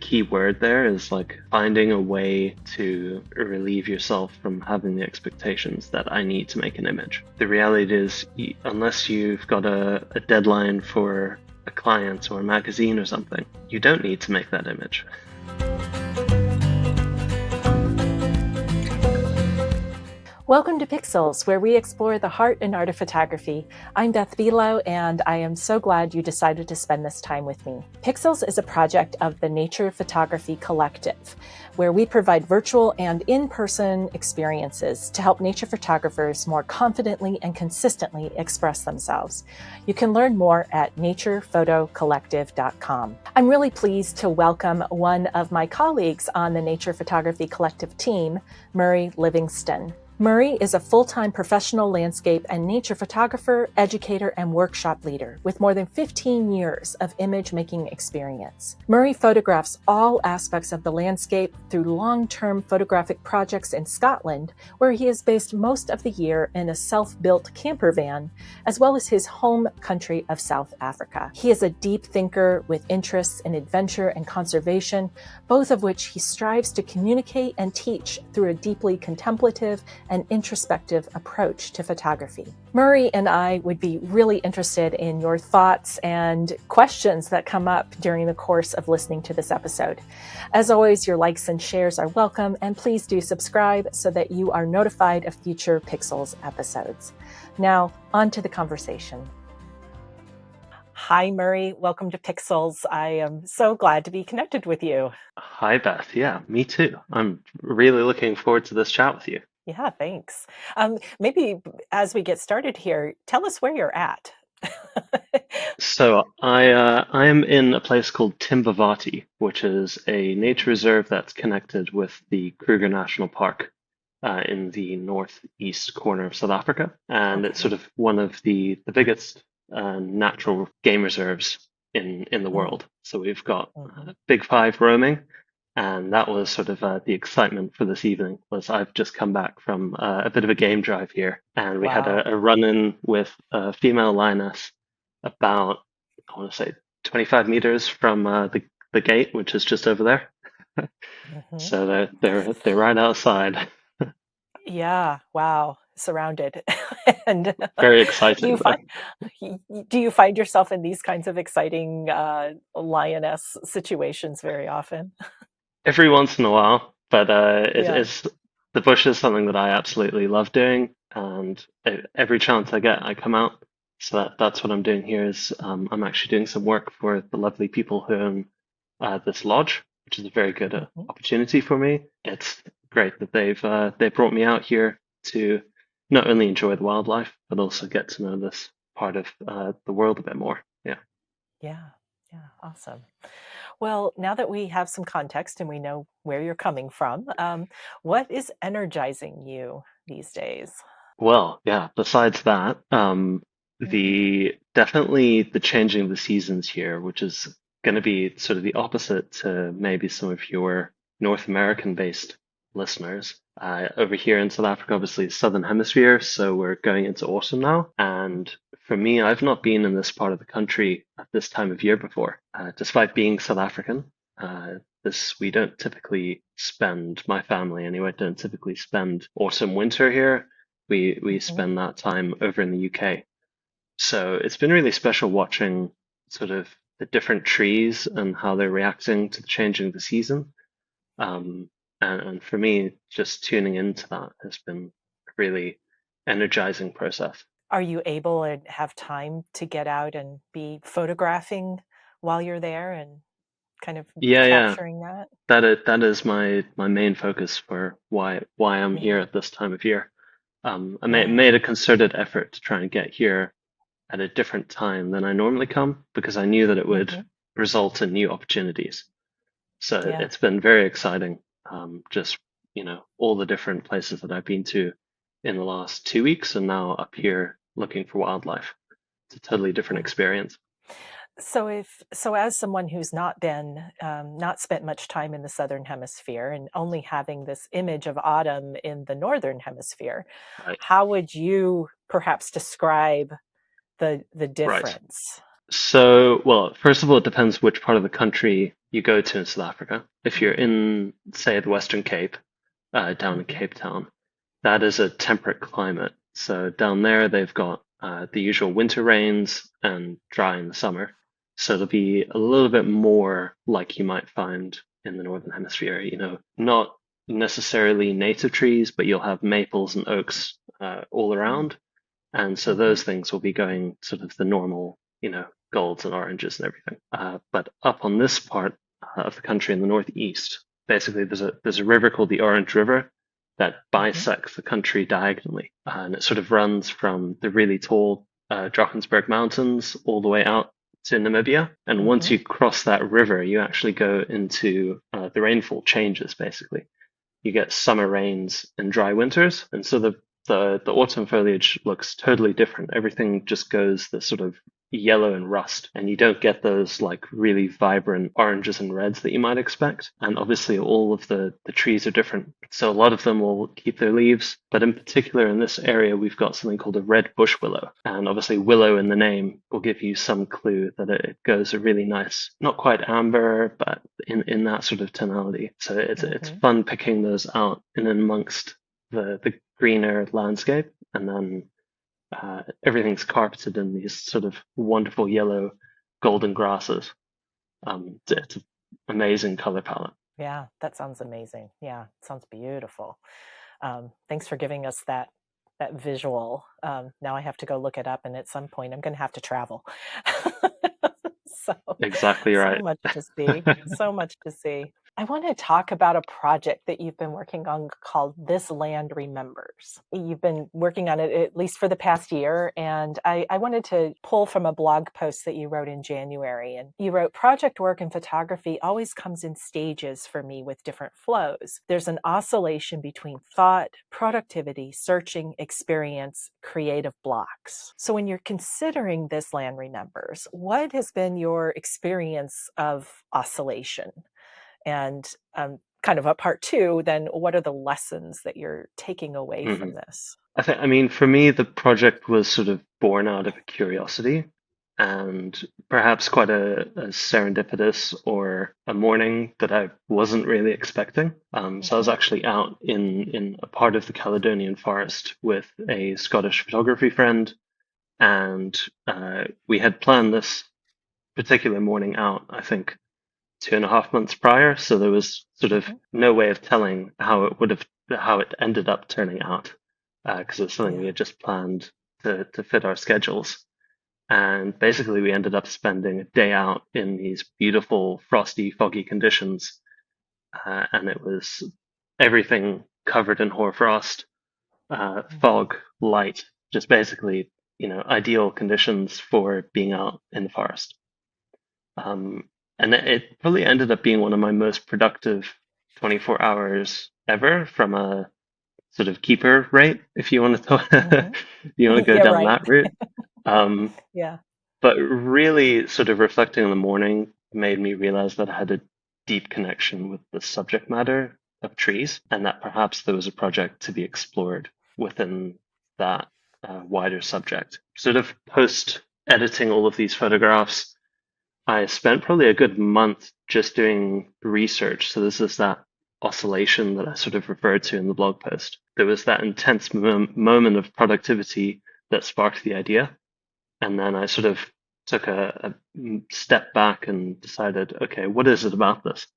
key word there is like finding a way to relieve yourself from having the expectations that I need to make an image. The reality is, unless you've got a deadline for a client or a magazine or something, you don't need to make that image. Welcome to Pixels, where we explore the heart and art of photography. I'm Beth, and I am so glad you decided to spend this time with me. Pixels is a project of the Nature Photography Collective, where we provide virtual and in-person experiences to help nature photographers more confidently and consistently express themselves. You can learn more at naturephotocollective.com. I'm really pleased to welcome one of my colleagues on the Nature Photography Collective team, Murray Livingston. Murray is a full-time professional landscape and nature photographer, educator, and workshop leader with more than 15 years of image-making experience. Murray photographs all aspects of the landscape through long-term photographic projects in Scotland, where he is based most of the year in a self-built campervan, as well as his home country of South Africa. He is a deep thinker with interests in adventure and conservation, both of which he strives to communicate and teach through a deeply contemplative and introspective approach to photography. Murray and I would be really interested in your thoughts and questions that come up during the course of listening to this episode. As always, your likes and shares are welcome, and please do subscribe so that you are notified of future Pixels episodes. Now, on to the conversation. Hi, Murray. Welcome to Pixels. I am so glad to be connected with you. Hi, Beth. Yeah, me too. I'm really looking forward to this chat with you. Yeah, thanks. Maybe as we get started here, tell us where you're at. So I am in a place called Timbavati, which is a nature reserve that's connected with the Kruger National Park in the northeast corner of South Africa, and it's sort Okay. of one of the biggest natural game reserves in the world. So we've got Mm-hmm. Big Five roaming, and that was sort of the excitement for this evening. Was I've just come back from a bit of a game drive here, and we had Wow. a run-in with a female lioness about, I want to say, 25 meters from the gate, which is just over there. Mm-hmm. So they're right outside. Yeah. Wow. Surrounded. And Very do you exciting though. find do you find yourself in these kinds of exciting lioness situations very often? Every once in a while, but Yeah. it's the bush is something that I absolutely love doing, and every chance I get, I come out. So that's what I'm doing here. Is I'm actually doing some work for the lovely people who own this lodge, which is a very good Mm-hmm. opportunity for me. It's great that they brought me out here to not only enjoy the wildlife, but also get to know this part of the world a bit more. Yeah. Yeah. Yeah. Awesome. Well, now that we have some context and we know where you're coming from, what is energizing you these days? Well, yeah, besides that, Mm-hmm. the definitely the changing of the seasons here, which is going to be sort of the opposite to maybe some of your North American based listeners. Over here in South Africa, obviously, it's Southern Hemisphere, so we're going into autumn now. And for me, I've not been in this part of the country at this time of year before, despite being South African. This we don't typically spend, my family anyway, don't typically spend autumn winter here. We Mm-hmm. spend that time over in the UK. So it's been really special watching sort of the different trees and how they're reacting to the changing of the season. And for me, just tuning into that has been a really energizing process. Are you able and have time to get out and be photographing while you're there and kind of Yeah, yeah, capturing that? that is my main focus for why I'm here Yeah. at this time of year. I Yeah. made a concerted effort to try and get here at a different time than I normally come because I knew that it would Mm-hmm. result in new opportunities. So Yeah. it's been very exciting. Just, all the different places that I've been to in the last 2 weeks and now up here looking for wildlife. It's a totally different Yeah. experience. So as someone who's not spent much time in the southern hemisphere and only having this image of autumn in the northern hemisphere, Right. how would you perhaps describe the Right. difference? So, well, first of all, it depends which part of the country you go to in South Africa. If you're in, say, the Western Cape, down in Mm-hmm. Cape Town, that is a temperate climate. So down there, they've got the usual winter rains and dry in the summer. So it'll be a little bit more like you might find in the Northern Hemisphere, not necessarily native trees, but you'll have maples and oaks all around. And so Mm-hmm. those things will be going sort of the normal, golds and oranges and everything. But up on this part of the country in the northeast, basically there's a river called the Orange River that Mm-hmm. bisects the country diagonally, and it sort of runs from the really tall Drakensberg Mountains all the way out to Namibia. And once Mm-hmm. you cross that river, you actually go into the rainfall changes basically. You get summer rains and dry winters, and so the autumn foliage looks totally different. Everything just goes the sort of yellow and rust, and you don't get those like really vibrant oranges and reds that you might expect. And obviously, all of the trees are different, so a lot of them will keep their leaves. But in particular, in this area, we've got something called a red bush willow, and obviously, willow in the name will give you some clue that it goes a really nice, not quite amber, but in that sort of tonality. So it's Mm-hmm. fun picking those out in and amongst the greener landscape, and then everything's carpeted in these sort of wonderful yellow golden grasses. It's an amazing color palette. Yeah, that sounds amazing. Yeah, sounds beautiful. Thanks for giving us that visual. Now I have to go look it up, and at some point I'm going to have to travel. so Exactly so right. much to see. So much to see. I want to talk about a project that you've been working on called This Land Remembers. You've been working on it at least for the past year, and I wanted to pull from a blog post that you wrote in January. And you wrote, project work in photography always comes in stages for me with different flows. There's an oscillation between thought, productivity, searching, experience, creative blocks. So when you're considering This Land Remembers, what has been your experience of oscillation? And kind of a part two, then what are the lessons that you're taking away hmm from this? I mean, for me, the project was sort of born out of a curiosity and perhaps quite a serendipitous or a morning that I wasn't really expecting. So I was Mm-hmm. actually out in a part of the Caledonian forest with a Scottish photography friend, and we had planned this particular morning out, I think, 2.5 months prior. So there was sort of Mm-hmm. no way of telling how it ended up turning out, because it was something we Yeah. had just planned to fit our schedules. And basically, we ended up spending a day out in these beautiful, frosty, foggy conditions. And it was everything covered in hoarfrost, Mm-hmm. fog, light, just basically, ideal conditions for being out in the forest. Um, and it probably ended up being one of my most productive 24 hours ever from a sort of keeper rate, if you want to Mm-hmm. if you want to go Yeah, down right. that route. Um, Yeah. but really sort of reflecting on the morning made me realize that I had a deep connection with the subject matter of trees, and that perhaps there was a project to be explored within that wider subject. Sort of post editing all of these photographs, I spent probably a good month just doing research. So this is that oscillation that I sort of referred to in the blog post. There was that intense moment of productivity that sparked the idea. And then I sort of took a step back and decided, okay, what is it about this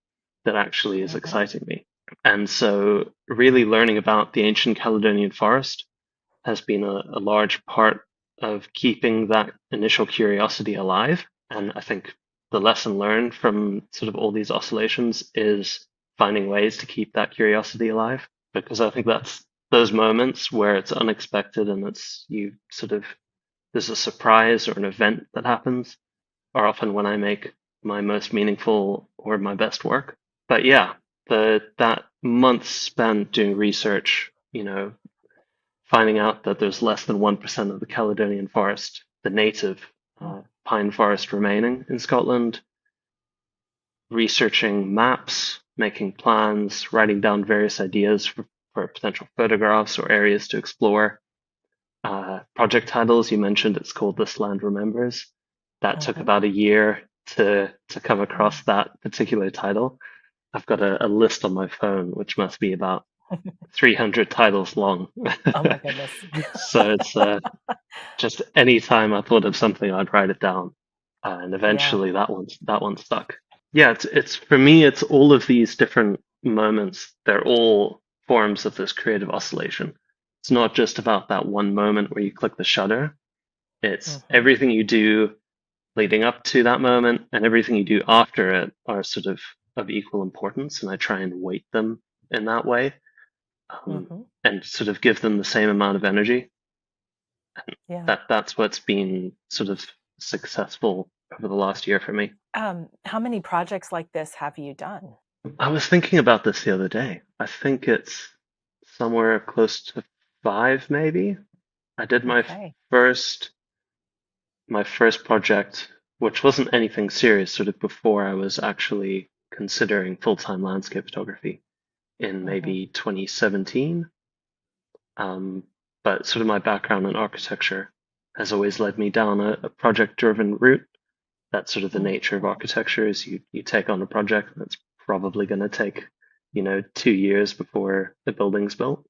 that actually is Mm-hmm. exciting me? And so really learning about the ancient Caledonian forest has been a large part of keeping that initial curiosity alive. And I think the lesson learned from sort of all these oscillations is finding ways to keep that curiosity alive. Because I think that's those moments where it's unexpected and it's you sort of there's a surprise or an event that happens are often when I make my most meaningful or my best work. But yeah, the that month spent doing research, finding out that there's less than 1% of the Caledonian forest, the native pine forest remaining in Scotland, researching maps, making plans, writing down various ideas for potential photographs or areas to explore. Project titles, you mentioned it's called This Land Remembers. That took Mm-hmm. about a year to come across that particular title. I've got a list on my phone, which must be about 300 titles long. Oh my goodness. So it's just any time I thought of something, I'd write it down, and Yeah. eventually that one stuck. Yeah, it's for me, it's all of these different moments. They're all forms of this creative oscillation. It's not just about that one moment where you click the shutter. It's Hmm. everything you do leading up to that moment and everything you do after it are sort of equal importance, and I try and weight them in that way, Hmm. and sort of give them the same amount of energy. Yeah. That's what's been sort of successful over the last year for me. How many projects like this have you done? I was thinking about this the other day. I think it's somewhere close to five, maybe. I did Okay. first my first project, which wasn't anything serious, sort of before I was actually considering full-time landscape photography in Hmm. maybe 2017. Um, but sort of my background in architecture has always led me down a project-driven route. That's sort of the nature of Hmm. architecture is you take on a project that's probably going to take, 2 years before the building's built.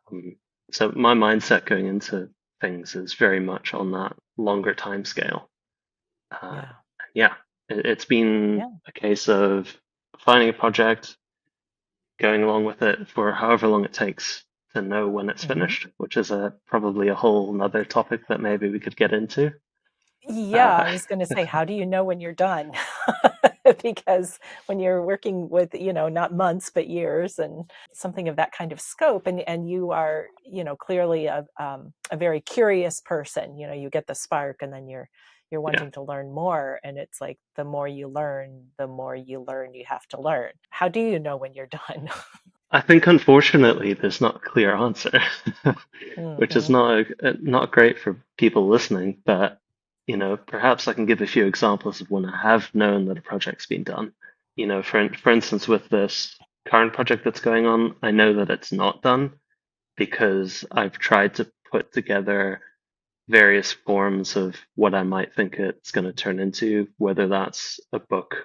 Um, so my mindset going into things is very much on that longer time scale. Uh, Yeah. yeah, it's been Yeah. a case of finding a project, going along with it for however long it takes to know when it's Hmm. finished, which is probably a whole another topic that maybe we could get into. Yeah, Uh, I was going to say, how do you know when you're done? Because when you're working with, not months, but years and something of that kind of scope, and you are, clearly a very curious person, you get the spark and then you're yeah, wanting to learn more. And it's like the more you learn, you have to learn. How do you know when you're done? I think unfortunately there's not a clear answer, which is Hmm. not great for people listening. But perhaps I can give a few examples of when I have known that a project's been done. For instance, with this current project that's going on, I know that it's not done because I've tried to put together various forms of what I might think it's going to turn into, whether that's a book,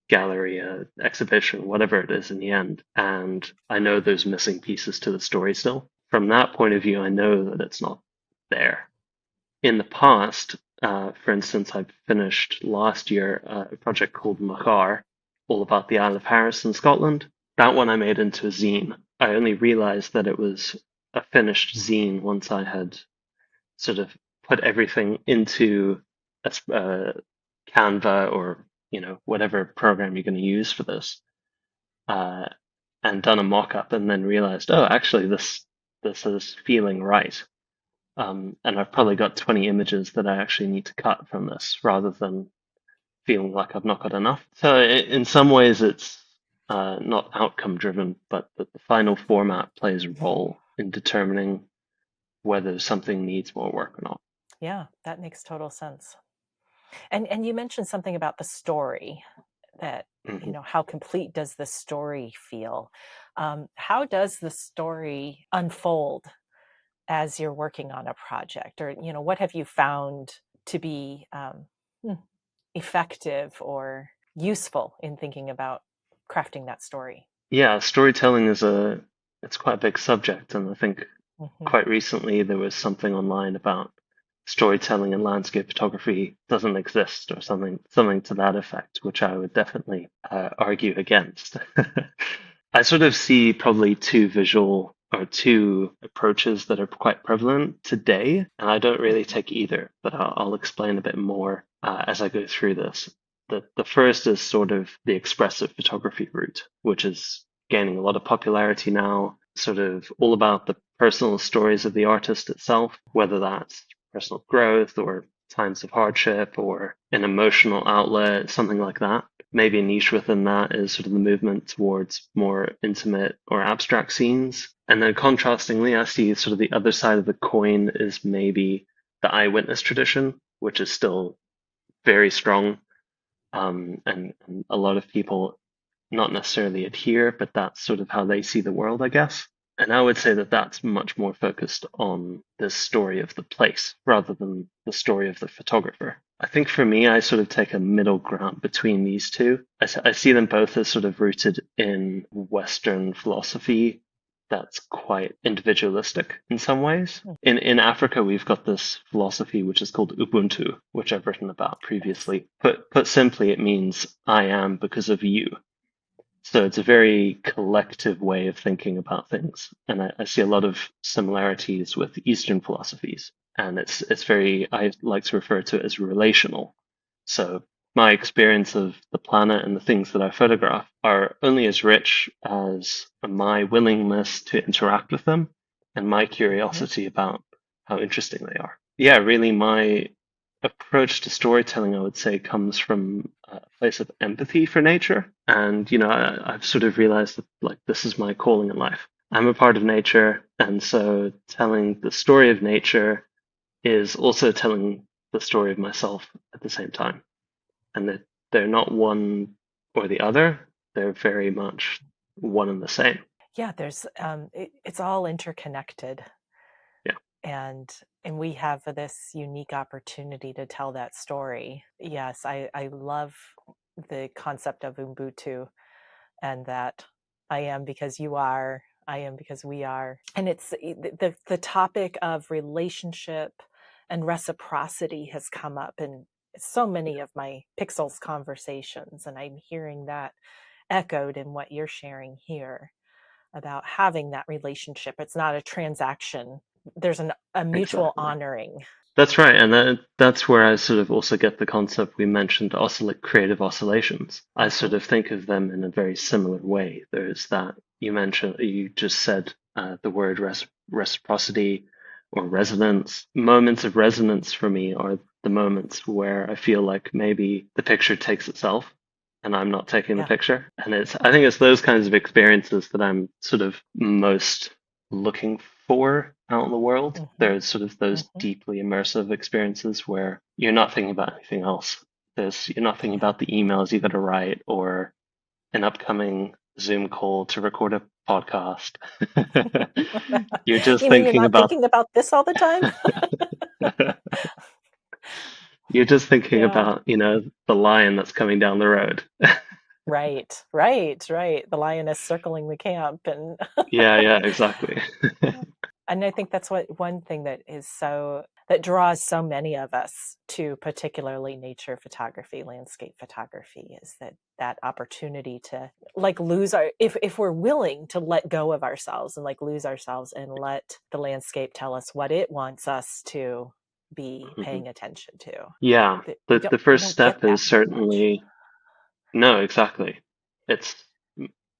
gallery, exhibition, whatever it is in the end. And I know there's missing pieces to the story still. From that point of view, I know that it's not there. In the past, for instance, I finished last year a project called Machar, all about the Isle of Harris in Scotland. That one I made into a zine. I only realized that it was a finished zine once I had sort of put everything into a Canva or whatever program you're going to use for this, uh, and done a mock-up, and then realized, oh, actually this is feeling right. And I've probably got 20 images that I actually need to cut from this, rather than feeling like I've not got enough. So in some ways, it's not outcome driven, but the final format plays a role in determining whether something needs more work or not. Yeah, that makes total sense. And you mentioned something about the story that, Mhm. how complete does the story feel? How does the story unfold as you're working on a project? Or, what have you found to be hmm, effective or useful in thinking about crafting that story? Yeah, storytelling it's quite a big subject, and I think Hmm. quite recently there was something online about storytelling in landscape photography doesn't exist or something to that effect, which I would definitely argue against. I sort of see probably two approaches that are quite prevalent today, and I don't really Hmm. take either, but I'll explain a bit more as I go through this. The first is sort of the expressive photography route, which is gaining a lot of popularity now, sort of all about the personal stories of the artist itself, whether that's personal growth or times of hardship or an emotional outlet, something like that. Maybe a niche within that is sort of the movement towards more intimate or abstract scenes. And then contrastingly, I see sort of the other side of the coin is maybe the eyewitness tradition, which is still very strong. And a lot of people not necessarily adhere, but that's sort of how they see the world, I guess. And I would say that that's much more focused on the story of the place rather than the story of the photographer. I think for me, I sort of take a middle ground between these two. I see them both as sort of rooted in Western philosophy that's quite individualistic in some ways. In Africa, we've got this philosophy which is called Ubuntu, which I've written about Yes. previously. Put simply, it means I am because of you. So it's a very collective way of thinking about things. And I see a lot of similarities with Eastern philosophies. And it's very, I like to refer to it as relational. So my experience of the planet and the things that I photograph are only as rich as my willingness to interact with them and my Mhm. curiosity about how interesting they are. Yeah, really, my approach to storytelling, I would say, comes from a place of empathy for nature. And, I've sort of realized that, like, this is my calling in life. I'm a part of nature. And so telling the story of nature is also telling the story of myself at the same time. And that they're not one or the other, they're very much one and the same. Yeah, it's all interconnected, Yeah. and we have this unique opportunity to tell that story. Yes, I love the concept of Ubuntu, and that I am because you are, I am because we are. And it's the topic of relationship and reciprocity has come up in so many of my Pixels conversations, and I'm hearing that echoed in what you're sharing here about having that relationship. It's not a transaction. There's a mutual Exactly. honoring. That's right, and that's where I sort of also get the concept we mentioned, creative oscillations. I sort Mm-hmm. of think of them in a very similar way. There's that you just said the word reciprocity or resonance. Moments of resonance for me are the moments where I feel like maybe the picture takes itself and I'm not taking the Yeah. picture. And I think it's those kinds of experiences that I'm sort of most looking for out in the world. Mm-hmm. There's sort of those Mm-hmm. deeply immersive experiences where you're not thinking about anything else. You're not thinking Yeah. about the emails you got to write or an upcoming Zoom call to record a podcast. You're just You mean you're thinking not about thinking about this all the time? you're just thinking Yeah. about, the lion that's coming down the road. Right, right, right. The lioness circling the camp, and Yeah, yeah, exactly. and I think that's what one thing that draws so many of us to particularly nature photography, landscape photography, is that opportunity to like lose our if we're willing to let go of ourselves and like lose ourselves and let the landscape tell us what it wants us to be Mhm. paying attention to. Yeah, That the we first don't get step that is very much. certainly no, exactly. It's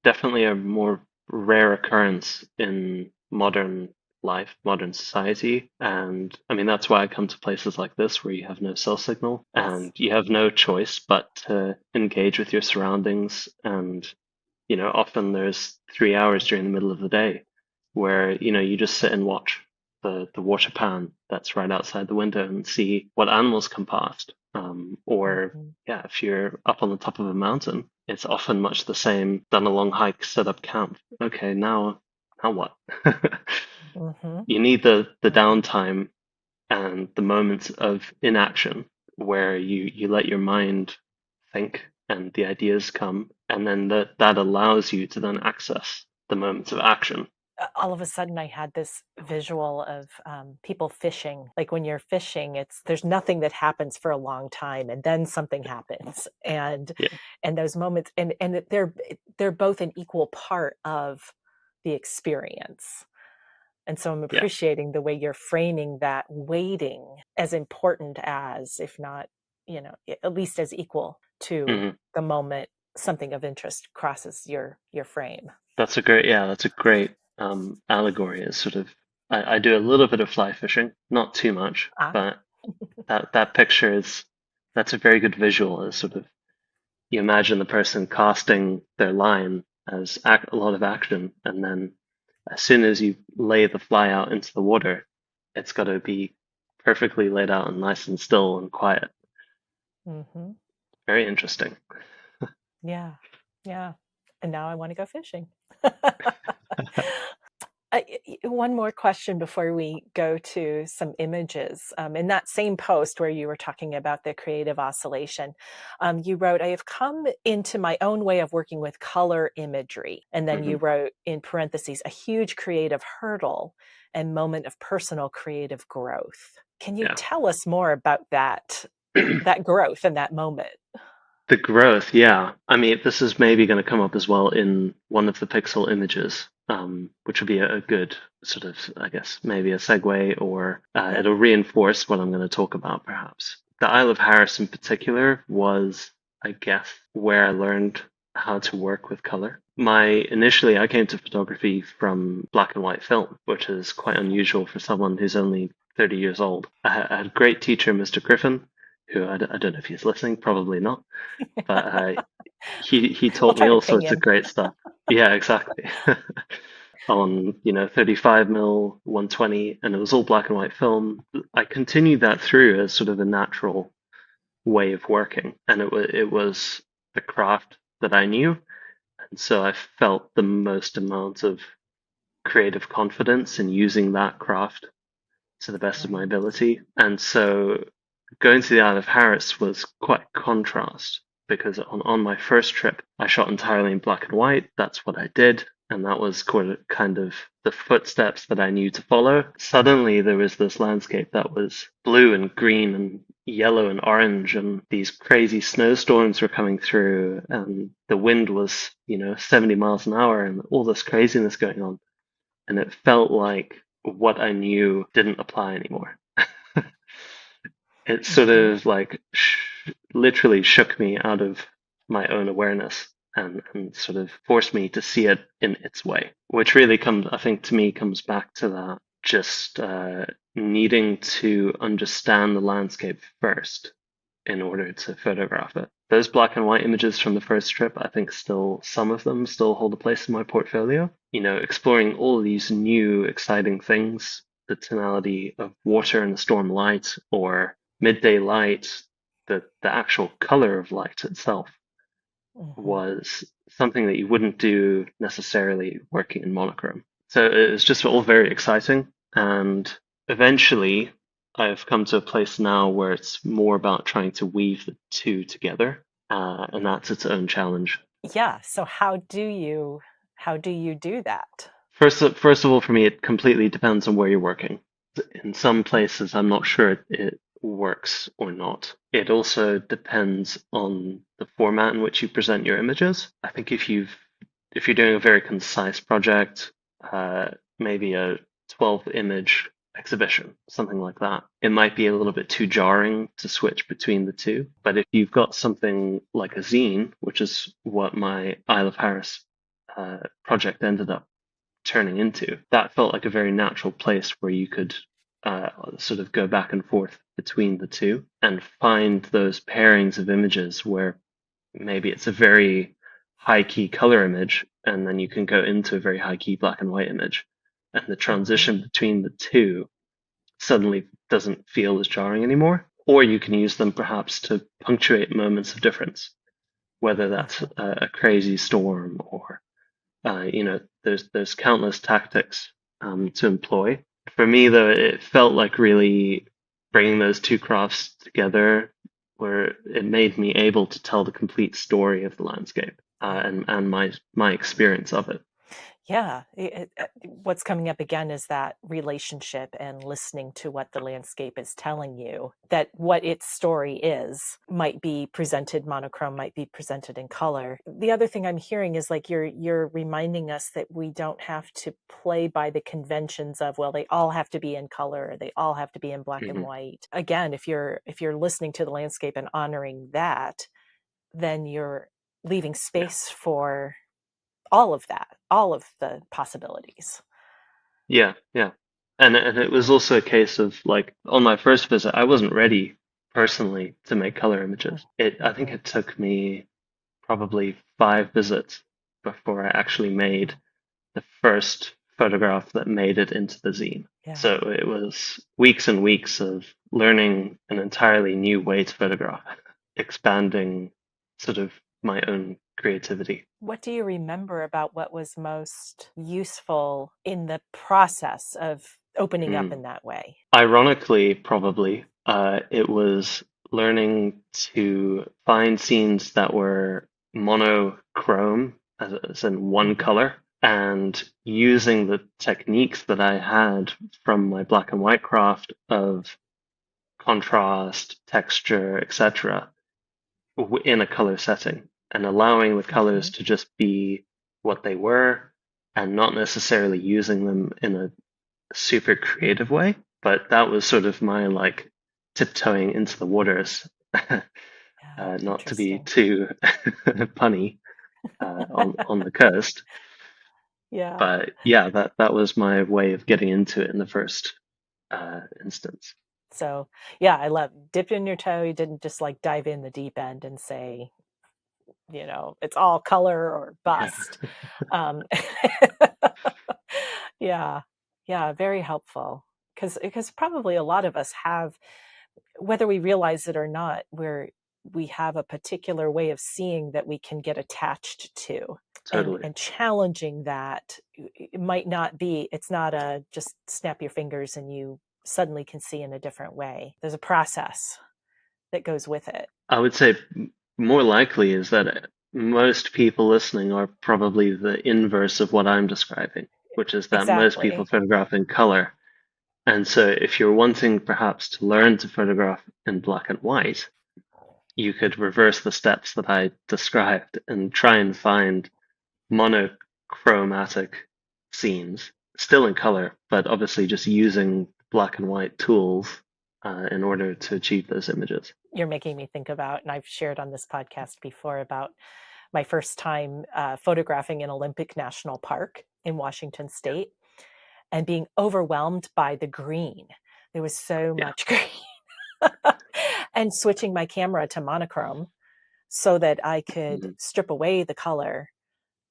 definitely a more rare occurrence in modern life, modern society. And I mean, that's why I come to places like this where you have no cell signal Yes. and you have no choice but to engage with your surroundings. And, often there's 3 hours during the middle of the day where, you just sit and watch the water pan that's right outside the window and see what animals come past. Or Hmm. yeah, if you're up on the top of a mountain, it's often much the same. Done a long hike, set up camp. Okay, now what? Hmm. You need the downtime and the moments of inaction where you let your mind think and the ideas come, and then that allows you to then access the moments of action. All of a sudden I had this visual of people fishing. Like when you're fishing, there's nothing that happens for a long time, and then something happens, Yeah. and those moments, and they're both an equal part of the experience. And so I'm Yeah. appreciating the way you're framing that waiting as important as, if not, at least as equal to Mhm. the moment something of interest crosses your frame. That's a great allegory. It's sort of I do a little bit of fly fishing, not too much, Ah, but that picture is that's a very good visual. Is sort of you imagine the person casting their line as a lot of action, and then as soon as you lay the fly out into the water, it's got to be perfectly laid out and nice and still and quiet. mm-hmm. Very interesting. Yeah. Yeah. And now I want to go fishing. One more question before we go to some images. In that same post where you were talking about the creative oscillation, you wrote, I have come into my own way of working with color imagery. And then you Hmm. wrote in parentheses, a huge creative hurdle and moment of personal creative growth. Can you Yeah. tell us more about that growth and that moment? The growth, yeah. I mean, this is maybe going to come up as well in one of the pixel images, which would be a good sort of, I guess, maybe a segue, or Yeah. it'll reinforce what I'm going to talk about, perhaps. The Isle of Harris in particular was, I guess, where I learned how to work with color. Initially, I came to photography from black and white film, which is quite Okay. unusual for someone who's only 30 years old. I had a great teacher, Mr. Griffin, who I don't know if he's listening, probably not, but he We'll taught me try to all ping sorts of him. great stuff. Yeah, exactly. On 35 mil, 120, and it was all black and white film. I continued that through as sort of a natural way of working, and it was the craft that I knew, and so I felt the most amount of creative confidence in using that craft to the best of my Right. ability. And so going to the Isle of Harris was quite a contrast because on my first trip, I shot entirely in black and white. That's what I did. And that was kind of the footsteps that I knew to follow. Suddenly, there was this landscape that was blue and green and yellow and orange, and these crazy snowstorms were coming through, and the wind was, 70 miles an hour, and all this craziness going on. And it felt like what I knew didn't apply anymore. It sort Mm-hmm. of like literally shook me out of my own awareness and sort of forced me to see it in its way, which really comes, I think, to me, comes back to that just needing to understand the landscape first in order to photograph it. Those black and white images from the first trip, I think still some of them still hold a place in my portfolio. Exploring all these new exciting things, the tonality of water in the storm light or midday light, the actual color of light itself Mm-hmm. was something that you wouldn't do necessarily working in monochrome. So it was just all very exciting. And eventually, I've come to a place now where it's more about trying to weave the two together, and that's its own challenge. Yeah. So how do you do that? First of all, for me, it completely depends on where you're working. In some places, I'm not sure it works or not. It also depends on the format in which you present your images. I think if you're doing a very concise project, maybe a 12 image exhibition, something like that, it might be a little bit too jarring to switch between the two. But if you've got something like a zine, which is what my Isle of Harris project ended up turning into, that felt like a very natural place where you could sort of go back and forth between the two and find those pairings of images where maybe it's a very high key color image and then you can go into a very high key black and white image. And the Mm-hmm. transition between the two suddenly doesn't feel as jarring anymore. Or you can use them perhaps to punctuate moments of difference, whether that's Mm-hmm. a crazy storm or there's countless tactics to employ. For me, though, it felt like really bringing those two crafts together, where it made me able to tell the complete story of the landscape and my experience of it. Yeah, what's coming up again is that relationship and listening to what the landscape is telling you, that what its story is might be presented monochrome, might be presented in color. The other thing I'm hearing is like you're reminding us that we don't have to play by the conventions of, well, they all have to be in color, or they all have to be in black and Hmm. white. Again, if you're listening to the landscape and honoring that, then you're leaving Yeah, space for all of that, all of the possibilities. yeah, yeah. And it was also a case of like on my first visit, I wasn't ready personally to make color images. I think Mm-hmm. it took me probably 5 visits before I actually made the first photograph that made it into the zine. Yeah. So it was weeks and weeks of learning an entirely new way to photograph, expanding sort of my own creativity. What do you remember about what was most useful in the process of opening up Mm. in that way? Ironically, probably, it was learning to find scenes that were monochrome, as in one Mm-hmm. color, and using the techniques that I had from my black and white craft of contrast, texture, etc., in a color setting, and allowing the Mm-hmm. colors to just be what they were, and not necessarily using them in a super creative way, but that was sort of my like tiptoeing into the waters, Yeah, not to be interesting. too punny on the coast. Yeah. But yeah, that was my way of getting into it in the first instance. So, yeah, I love dipped in your toe. You didn't just like dive in the deep end and say, it's all color or Yeah, bust. Um, yeah, yeah, very helpful. Because probably a lot of us have, whether we realize it or not, we have a particular way of seeing that we can get attached to. And, totally. and challenging that, it might not be, it's not a just snap your fingers and you suddenly can see in a different way. There's a process that goes with it. I would say more likely is that most people listening are probably the inverse of what I'm describing, which is that most people Exactly. photograph in color. And so if you're wanting perhaps to learn to photograph in black and white, you could reverse the steps that I described and try and find monochromatic scenes, still in color, but obviously just using black and white tools in order to achieve those images. You're making me think about, and I've shared on this podcast before about my first time photographing in Olympic National Park in Washington State and being overwhelmed by the green. There was so Yeah, much green. And switching my camera to monochrome so that I could mhm, strip away the color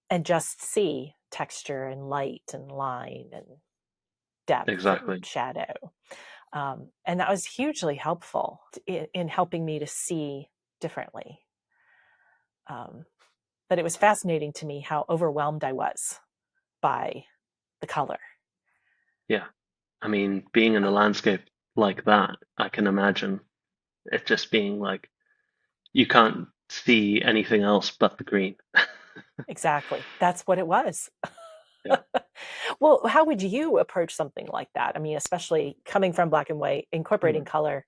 and just see texture and light and line and depth and exactly. shadow. And that was hugely helpful in helping me to see differently. Um, but it was fascinating to me how overwhelmed I was by the color. Yeah. I mean, being in a Um, landscape like that, I can imagine it just being like you can't see anything else but the green. exactly. That's what it was. Yeah. Well, how would you approach something like that? I mean, especially coming from black and white, incorporating Mm. color,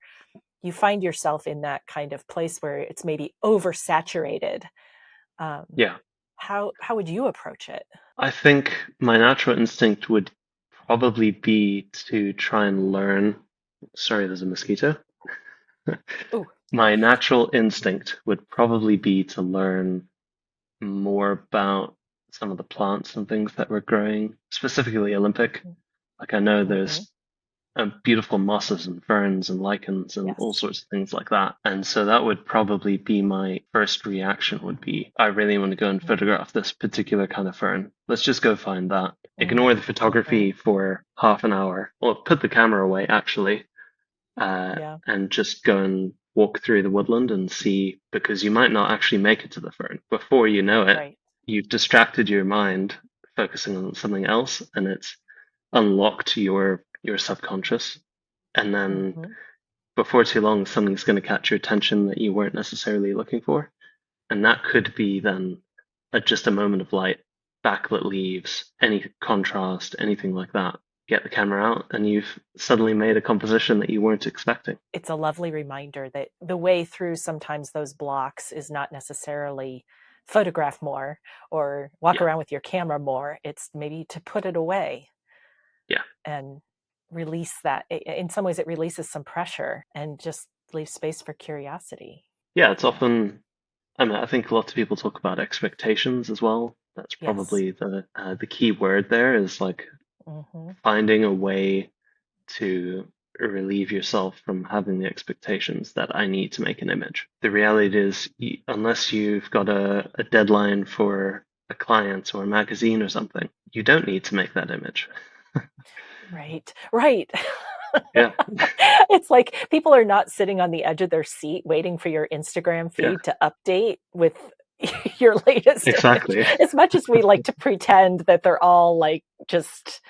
you find yourself in that kind of place where it's maybe oversaturated. Um, Yeah. how would you approach it? I think my natural instinct would probably be to try and learn. Sorry, there's a mosquito. Oh, My natural instinct would probably be to learn more about some of the plants and things that were growing, specifically Olympic. Like I know mm-hmm. there's beautiful mosses and ferns and lichens and all Yes. sorts of things like that. And so that would probably be my first reaction would be, I really want to go and photograph this particular kind of fern. Let's just go find that. Ignore the Mm-hmm. photography for half an hour, or put the camera away actually, Yeah. and just go and walk through the woodland and see, because you might not actually make it to the fern. Before you know it, Right. you've distracted your mind focusing on something else, and it's unlocked your subconscious. And then Mm-hmm. before too long, something's going to catch your attention that you weren't necessarily looking for. And that could be then just a moment of light, backlit leaves, any contrast, anything like that. Get the camera out, and you've suddenly made a composition that you weren't expecting. It's a lovely reminder that the way through sometimes those blocks is not necessarily photograph more or walk Yeah, around with your camera more. It's maybe to put it away yeah, and release that. In some ways, it releases some pressure and just leaves space for curiosity. yeah. It's Yeah. often, I mean, I think lots of people talk about expectations as well. That's Yes. probably the key word there is like Mm-hmm. finding a way to relieve yourself from having the expectations that I need to make an image. The reality is, unless you've got a deadline for a client or a magazine or something, you don't need to make that image. Right. Right. Yeah, It's like people are not sitting on the edge of their seat waiting for your Instagram yeah, feed to update with your latest image, Exactly. as much as we like to pretend that they're all like just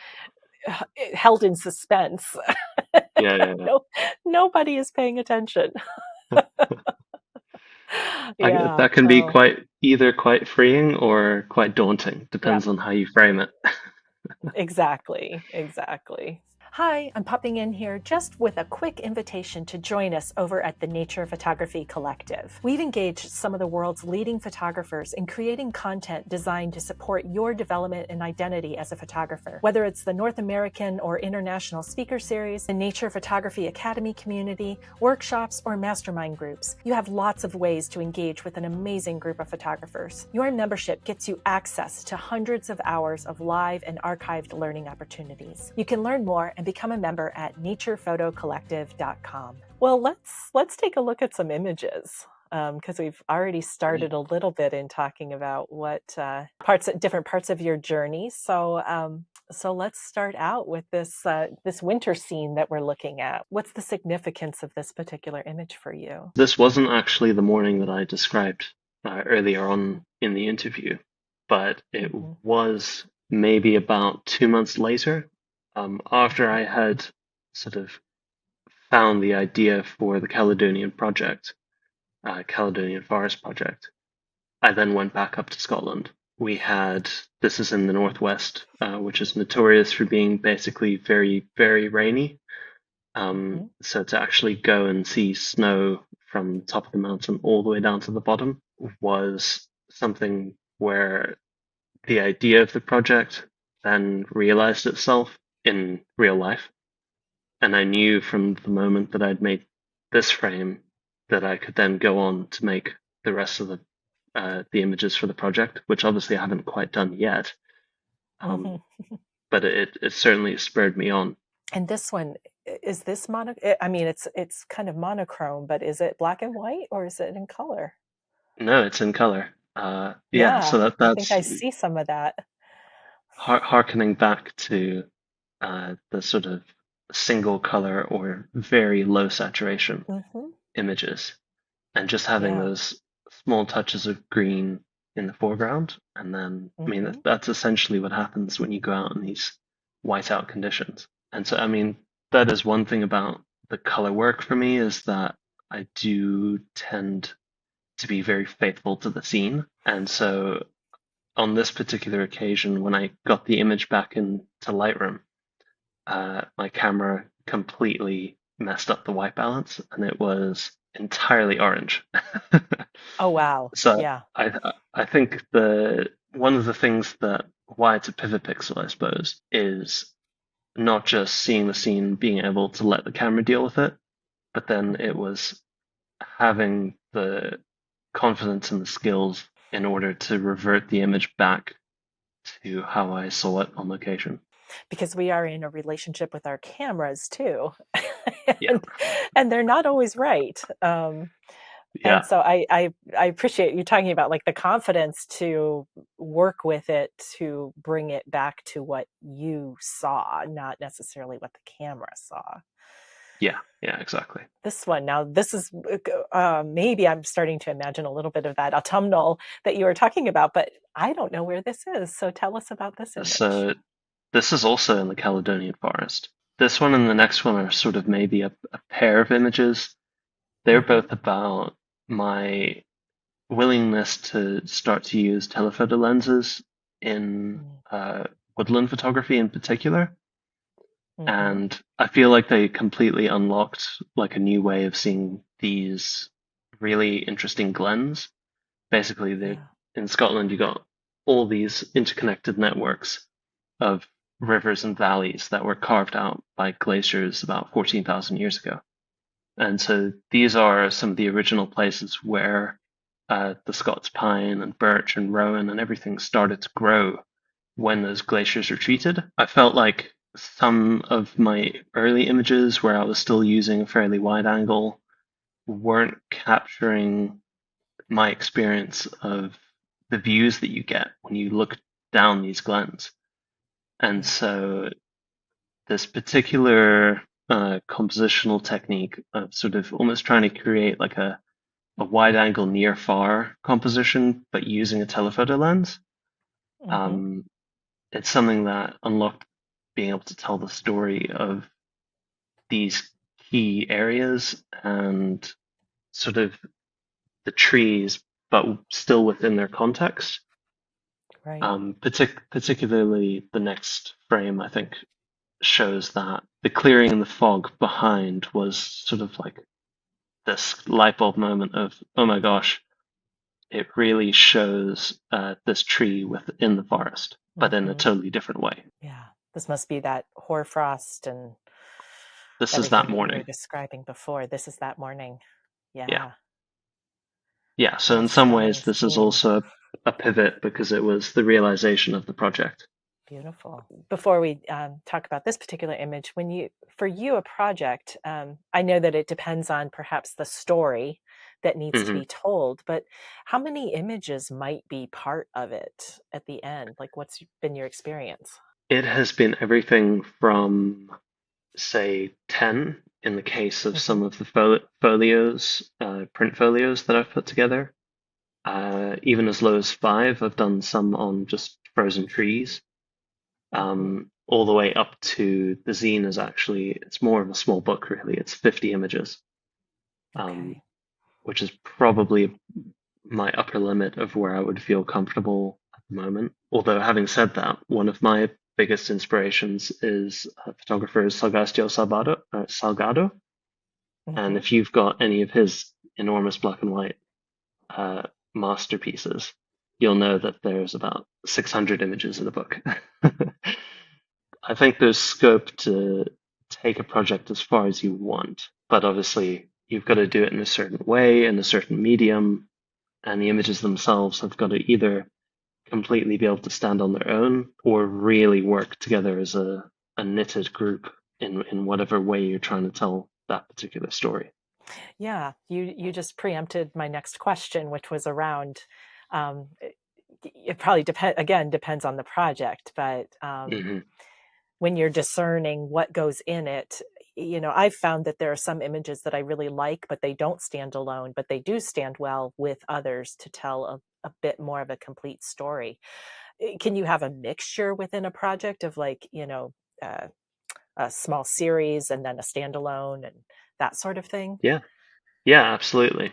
held in suspense. Yeah, yeah, yeah. No, nobody is paying attention. Yeah, That can be so quite freeing or quite daunting, yeah. depends on how you frame it. Exactly, exactly. Hi, I'm popping in here just with a quick invitation to join us over at the Nature Photography Collective. We've engaged some of the world's leading photographers in creating content designed to support your development and identity as a photographer. Whether it's the North American or international speaker series, the Nature Photography Academy community, workshops, or mastermind groups, you have lots of ways to engage with an amazing group of photographers. Your membership gets you access to hundreds of hours of live and archived learning opportunities. You can learn more and become a member at naturephotocollective.com. Well, let's take a look at some images, because we've already started a little bit in talking about what different parts of your journey. So let's start out with this winter scene that we're looking at. What's the significance of this particular image for you? This wasn't actually the morning that I described earlier on in the interview, but it Mm-hmm. was maybe about 2 months later, after I had sort of found the idea for the Caledonian project, Caledonian Forest project. I then went back up to Scotland. This is in the northwest, which is notorious for being basically very, very rainy. Mm-hmm. So to actually go and see snow from the top of the mountain all the way down to the bottom was something where the idea of the project then realized itself in real life. And I knew from the moment that I'd made this frame that I could then go on to make the rest of the images for the project, which obviously I haven't quite done yet. Mm-hmm. Um, but it certainly spurred me on. And this one, is this I mean, it's kind of monochrome, but is it black and white or is it in color? No, it's in color. Yeah, so Yeah, I think that's I see some of that. harkening back to the sort of single color or very low saturation Mm-hmm. images, and just having Yeah. those small touches of green in the foreground. And then, I mean, Mm-hmm. that's essentially what happens when you go out in these whiteout conditions. And so, I mean, that is one thing about the color work for me is that I do tend to be very faithful to the scene. And so, on this particular occasion, when I got the image back into Lightroom, my camera completely messed up the white balance and it was entirely orange. Oh, wow. So Yeah. I think the one of the things that why it's a pivot pixel, I suppose, is not just seeing the scene, being able to let the camera deal with it, but then it Mm-hmm. was having the confidence and the skills in order to revert the image back to how I saw it on location. Because we are in a relationship with our cameras too. Yeah, and, and they're not always right. And yeah, so I appreciate you talking about like the confidence to work with it to bring it back to what you saw, not necessarily what the camera saw. yeah, yeah, exactly. This one now, this is maybe I'm starting to imagine a little bit of that autumnal that you were talking about, but I don't know where this is. So tell us about this image. So this is also in the Caledonian Forest. This one and the next one are sort of maybe a pair of images. They're Mm-hmm. both about my willingness to start to use telephoto lenses in woodland photography in particular. Mm-hmm. And I feel like they completely unlocked like a new way of seeing these really interesting glens. Basically, Yeah. in Scotland, you got all these interconnected networks of rivers and valleys that were carved out by glaciers about 14,000 years ago. And so these are some of the original places where the Scots pine and birch and rowan and everything started to grow when those glaciers retreated. I felt like some of my early images where I was still using a fairly wide angle weren't capturing my experience of the views that you get when you look down these glens. And Yeah. so this particular compositional technique of sort of almost trying to create like a a wide angle near far composition, but using a telephoto lens. Mm-hmm. Um, it's something that unlocked being able to tell the story of these key areas and sort of the trees, but still within their context. Right. Particularly the next frame, I think, shows that the clearing and the fog behind was sort of like this light bulb moment of, oh my gosh, it really shows this tree within the forest, but in a Mm-hmm. totally different way. Yeah. This must be that hoarfrost and This is that everything that you were morning. describing before. This is that morning. Yeah. Yeah. Yeah. So What a in some stunning ways, this is scene. also a pivot because it was the realization of the project. Beautiful. Before we talk about this particular image, for you, a project, I know that it depends on perhaps the story that needs to Hmm. be told, but how many images might be part of it at the end? Like, what's been your experience? It has been everything from, say, 10 in the case of Hmm. some of the folios, print folios that I've put together. Even as low as 5, I've done some on just frozen trees. Hmm. All the way up to the zine is actually, it's more of a small book, really. It's 50 images, um, Okay. which is probably my upper limit of where I would feel comfortable at the moment. Although, having said that, one of my biggest inspirations is photographer Salgado. And Hmm. if you've got any of his enormous black and white uh, masterpieces, you'll know that there's about 600 images in the book. I think there's scope to take a project as far as you want, but obviously you've got to do it in a certain way, in a certain medium, and the images themselves have got to either completely be able to stand on their own or really work together as a knitted group in whatever way you're trying to tell that particular story. Yeah, you just preempted my next question, which was around. It probably depends on the project, but Hmm. when you're discerning what goes in it, I've found that there are some images that I really like, but they don't stand alone, but they do stand well with others to tell a bit more of a complete story. Can you have a mixture within a project of, like, uh, a small series and then a standalone and that sort of thing? Yeah, yeah, absolutely.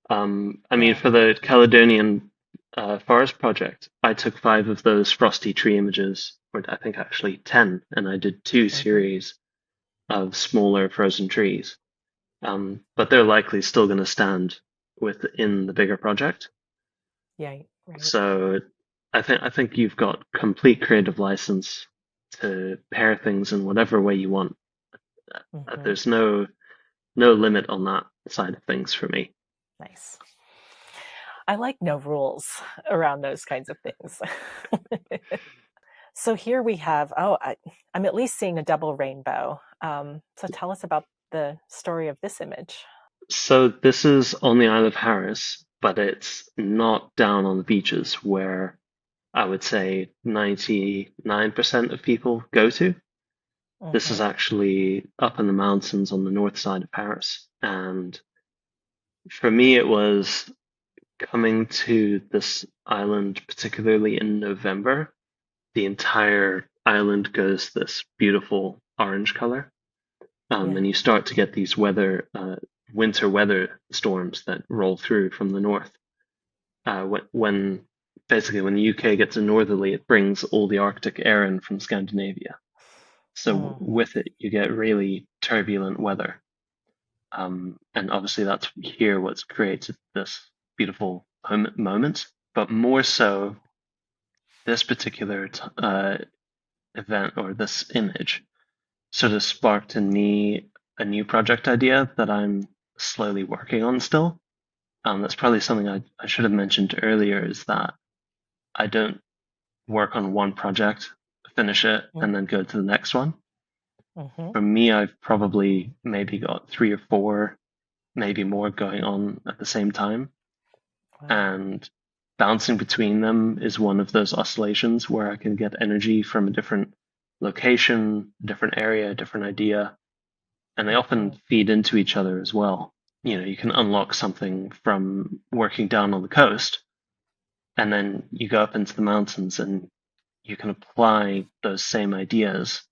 I mean, Yeah. for the Caledonian Forest project, I took 5 of those frosty tree images, or I think actually 10, and I did 2 Hmm. series of smaller frozen trees. But they're likely still going to stand within the bigger project. Yeah. Right. So I think you've got complete creative license to pair things in whatever way you want. Hmm. There's no limit on that side of things for me. Nice. I like no rules around those kinds of things. So here we have, I'm at least seeing a double rainbow. So tell us about the story of this image. So this is on the Isle of Harris, but it's not down on the beaches where I would say 99% of people go to. This is Hmm. actually up in the mountains on the north side of Paris. And for me, it was coming to this island, particularly in November. The entire island goes this beautiful orange color. Yeah. And you start to get these winter weather storms that roll through from the north. When basically when the UK gets a northerly, it brings all the Arctic air in from Scandinavia. So Mm. with it, you get really turbulent weather. And obviously that's here what's created this beautiful moment. But more so, this particular event or this image sort of sparked in me a new project idea that I'm slowly working on still. That's probably something I should have mentioned earlier is that I don't work on one project, finish it, and then go to the next one. Mm-hmm. For me, I've probably maybe got 3 or 4, maybe more going on at the same time. Wow. And bouncing between them is one of those oscillations where I can get energy from a different location, different area, different idea, and they often Mm-hmm. feed into each other as well. you can unlock something from working down on the coast, and then you go up into the mountains and you can apply those same ideas,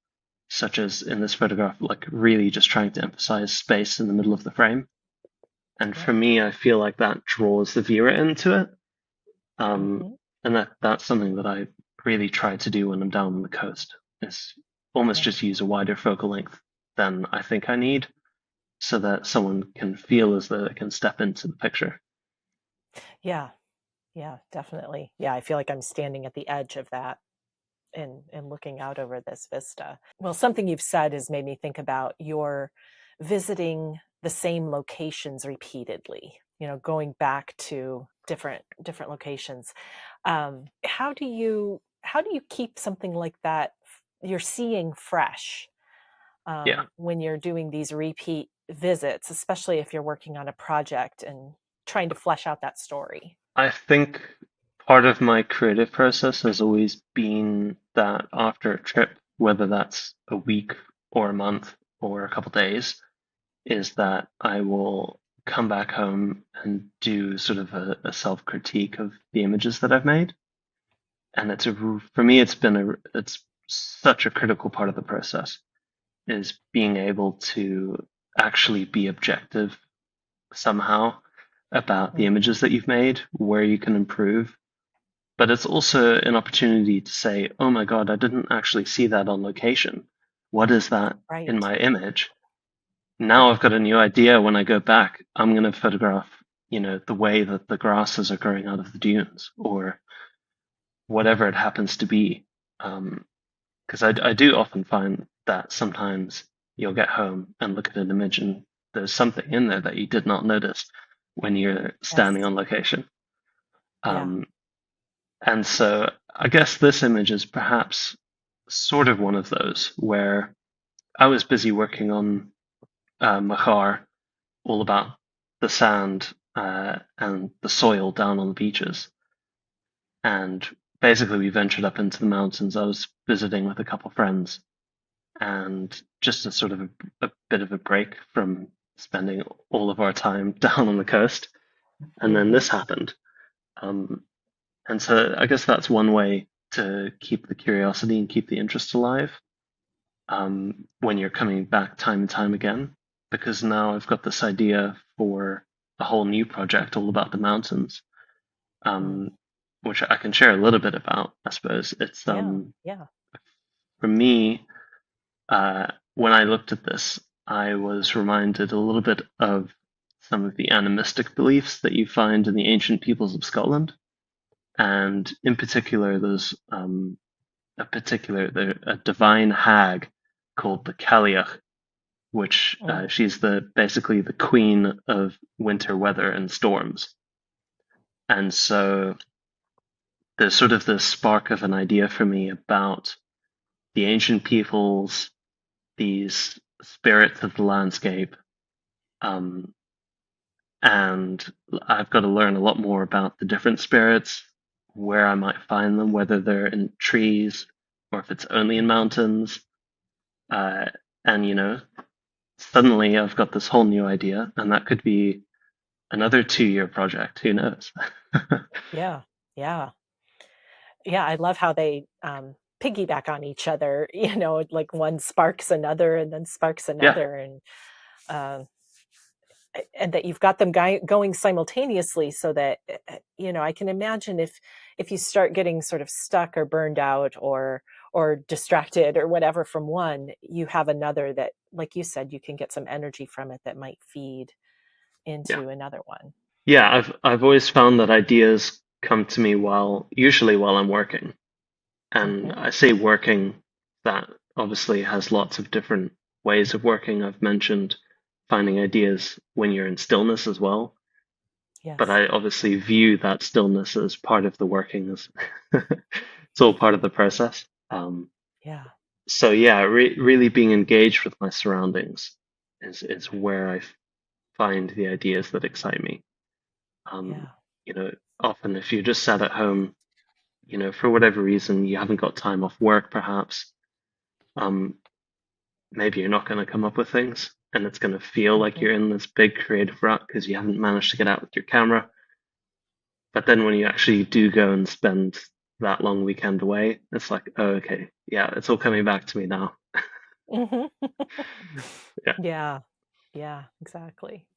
such as in this photograph, like really just trying to emphasize space in the middle of the frame. And for Yeah. me, I feel like that draws the viewer into it. Um, Hmm. and that's something that I really try to do when I'm down on the coast, is almost Yeah. just use a wider focal length than I think I need so that someone can feel as though they can step into the picture. Yeah. Yeah, definitely. Yeah, I feel like I'm standing at the edge of that and looking out over this vista. Well, something you've said has made me think about your visiting the same locations repeatedly, going back to different locations. How do you keep something like that you're seeing fresh Yeah, when you're doing these repeat visits, especially if you're working on a project and trying to flesh out that story? I think part of my creative process has always been that after a trip, whether that's a week or a month or a couple days, is that I will come back home and do sort of a self-critique of the images that I've made. And for me, it's such a critical part of the process is being able to actually be objective somehow about the Mm, images that you've made, where you can improve. But it's also an opportunity to say, oh my God, I didn't actually see that on location. What is that in right. my image? Now I've got a new idea. When I go back, I'm going to photograph, the way that the grasses are growing out of the dunes or whatever it happens to be. Because I do often find that sometimes you'll get home and look at an image and there's something in there that you did not notice when you're Yes. standing on location. Yeah. Um, and so I guess this image is perhaps sort of one of those where I was busy working on Mahar, all about the sand and the soil down on the beaches. And basically, we ventured up into the mountains. I was visiting with a couple friends, and just a sort of a bit of a break from spending all of our time down on the coast. And then Hmm. this happened. Um, and so I guess that's one way to keep the curiosity and keep the interest alive when you're coming back time and time again. Because now I've got this idea for a whole new project all about the mountains, Mm. um, which I can share a little bit about, I suppose. It's Yeah. Yeah. for me, when I looked at this, I was reminded a little bit of some of the animistic beliefs that you find in the ancient peoples of Scotland. And in particular, there's a divine hag called the Cailleach, which Mm. she's basically the queen of winter weather and storms. And so there's sort of this spark of an idea for me about the ancient peoples, these spirits of the landscape, um, and I've got to learn a lot more about the different spirits, where I might find them, whether they're in trees or if it's only in mountains. Uh, and suddenly I've got this whole new idea, and that could be another 2-year project. Who knows? Yeah. Yeah. Yeah. I love how they piggyback on each other, like one sparks another and then sparks Yeah, another. Uh, and that you've got them going simultaneously so that I can imagine if you start getting sort of stuck or burned out or distracted or whatever from one, you have another that, like you said, you can get some energy from it that might feed yeah, into another one. yeah. I've always found that ideas come to me usually while I'm working. And Hmm. I say working, that obviously has lots of different ways of working. I've mentioned finding ideas when you're in stillness as well, but Yes. I obviously view that stillness as part of the working, as it's all part of the process. Yeah. So yeah, really being engaged with my surroundings is where I find the ideas that excite me. Um, Yeah. you know, Often if you're just sat at home, for whatever reason, you haven't got time off work, perhaps. Um, Maybe you're not going to come up with things. and it's going to feel like Mm-hmm. you're in this big creative rut because you haven't managed to get out with your camera. But then when you actually do go and spend that long weekend away, it's like, oh, okay, yeah, it's all coming back to me now. Mm-hmm. Yeah, Yeah, yeah, exactly.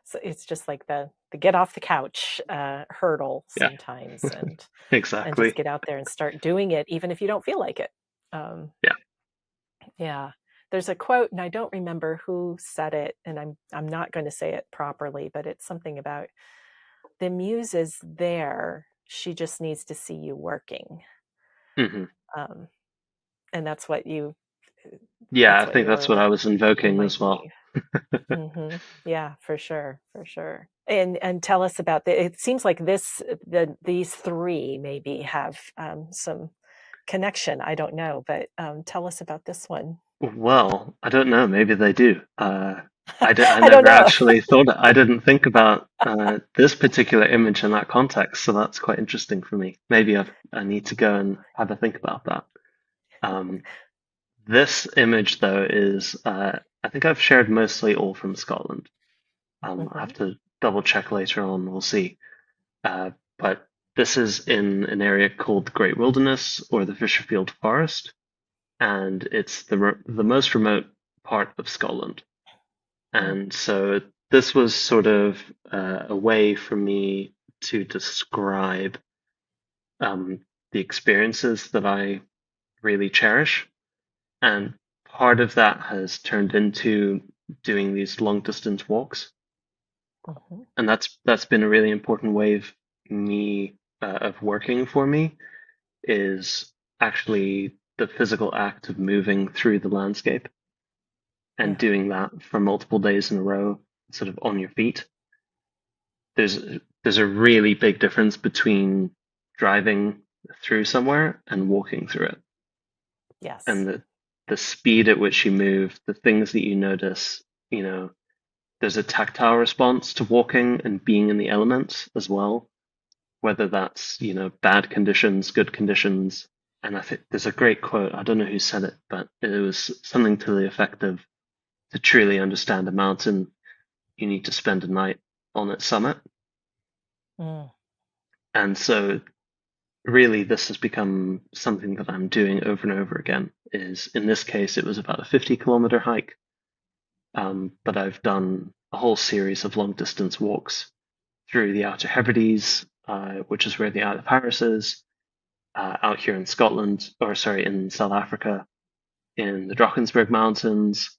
So it's just like the get off the couch hurdle yeah, sometimes, and just exactly. get out there and start doing it, even if you don't feel like it. Um, Yeah. yeah, there's a quote, and I don't remember who said it, and I'm not going to say it properly, but it's something about the muse is there. She just needs to see you working, Hmm. um, and that's what you Yeah, that's I what think that's you're what I was you invoking might as well. be. Yeah, for sure, for sure. And tell us about it seems like these three maybe have some connection. I don't know, but tell us about this one. Well, I don't know. Maybe they do. I I don't never know. actually thought. I didn't think about this particular image in that context, so that's quite interesting for me. Maybe I need to go and have a think about that. Um, this image, though, is I think I've shared mostly all from Scotland. I have Hmm. to double check later on. We'll see. Uh, but this is in an area called the Great Wilderness or the Fisherfield Forest, and it's the most remote part of Scotland. Mm, And so this was sort of a way for me to describe um, the experiences that I really cherish. And part of that has turned into doing these long distance walks. mhm, And that's been a really important way of me of working for me is actually the physical act of moving through the landscape and yeah, doing that for multiple days in a row, sort of on your feet. There's there's a really big difference between driving through somewhere and walking through it. And yes, the speed at which you move, the things that you notice, you know, there's a tactile response to walking and being in the elements as well, whether that's, bad conditions, good conditions. And I think there's a great quote, I don't know who said it, but it was something to the effect of to truly understand a mountain, you need to spend a night on its summit. mm, And so really this has become something that I'm doing over and over again. Is in this case it was about a 50-kilometer hike, but I've done a whole series of long distance walks through the Outer Hebrides, which is where the Isle of Harris is, out here in Scotland, or sorry, in South Africa, in the Drakensberg Mountains,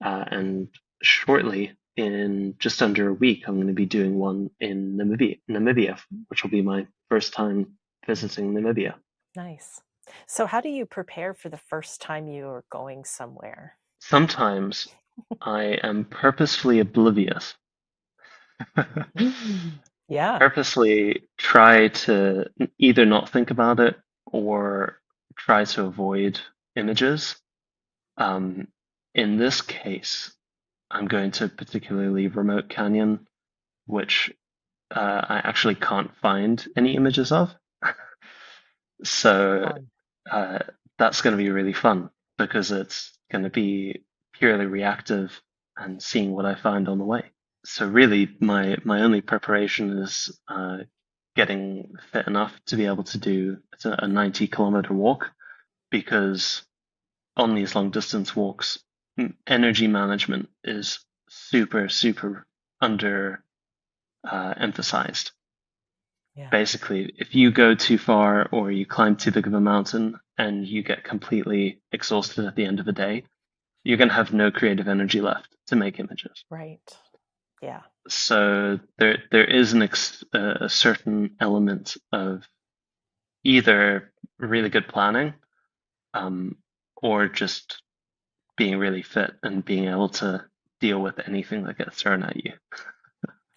and shortly, in just under a week, I'm going to be doing one in Namibia, which will be my first time visiting Namibia. nice. So how do you prepare for the first time you are going somewhere? Sometimes I am purposefully oblivious. Yeah. Purposely try to either not think about it or try to avoid images. Um, in this case, I'm going to a particularly remote canyon, which I actually can't find any images of. So Fun. uh, that's going to be really fun because it's going to be purely reactive and seeing what I find on the way. So really, my only preparation is getting fit enough to be able to do a 90-kilometer walk because on these long distance walks, energy management is super, super under emphasized. Yeah. Basically, if you go too far or you climb too big of a mountain and you get completely exhausted at the end of the day, you're going to have no creative energy left to make images. Right. Yeah. So there is a certain element of either really good planning, um, or just being really fit and being able to deal with anything that gets thrown at you,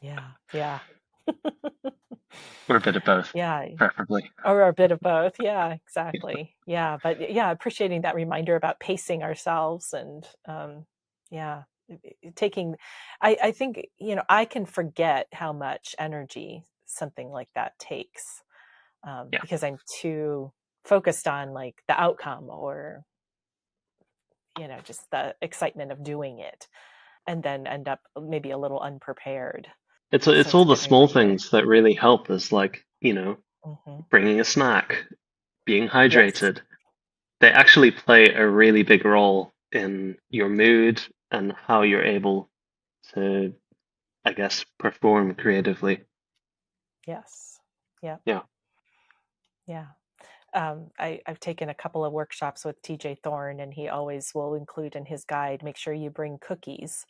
Yeah. Yeah. or a bit of both, Yeah. preferably. Or a bit of both. Yeah, exactly. Yeah, but yeah, appreciating that reminder about pacing ourselves and yeah, taking I think, I can forget how much energy something like that takes Yeah, because I'm too focused on like the outcome or just the excitement of doing it. and then end up maybe a little unprepared. So It's it's all a the good small reminder. things that really help us, like, Hmm. bringing a snack, being Yes. hydrated. They actually play a really big role in your mood and how you're able to, I guess, perform creatively. Yes. Yeah. Yeah. Yeah. I've taken a couple of workshops with TJ Thorne, and he always will include in his guide, make sure you bring cookies,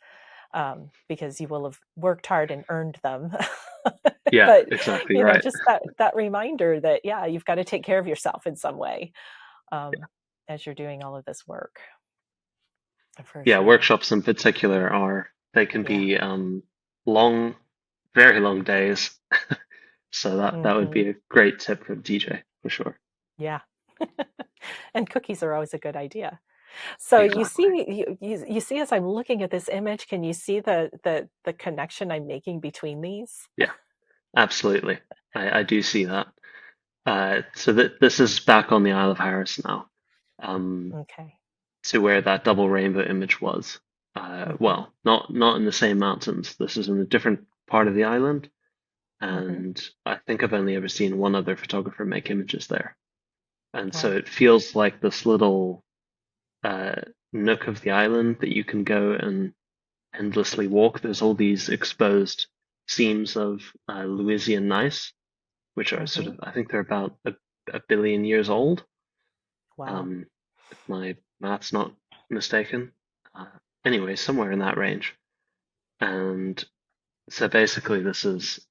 because you will have worked hard and earned them. Yeah, But, exactly right. just that reminder that, yeah, you've got to take care of yourself in some way, um, as you're doing all of this work, for Yeah, sure. workshops in particular they can Yeah. be long, very long days. So that would Hmm. be a great tip from DJ for sure. Yeah. And cookies are always a good idea. So you see, Exactly. you see, as I'm looking at this image, can you see the connection I'm making between these? Yeah, absolutely. I do see that. So that this is back on the Isle of Harris now, um, Okay. to where that double rainbow image was. Hmm. Well, not in the same mountains. This is in a different part of the island, Hmm. and I think I've only ever seen one other photographer make images there. And so Wow. it feels like this little uh, nook of the island that you can go and endlessly walk. There's all these exposed seams of Louisian gneiss, which are sort Hmm. of, I think they're about a billion years old, Wow. if my math's not mistaken. Uh, anyway, somewhere in that range. And so basically, this is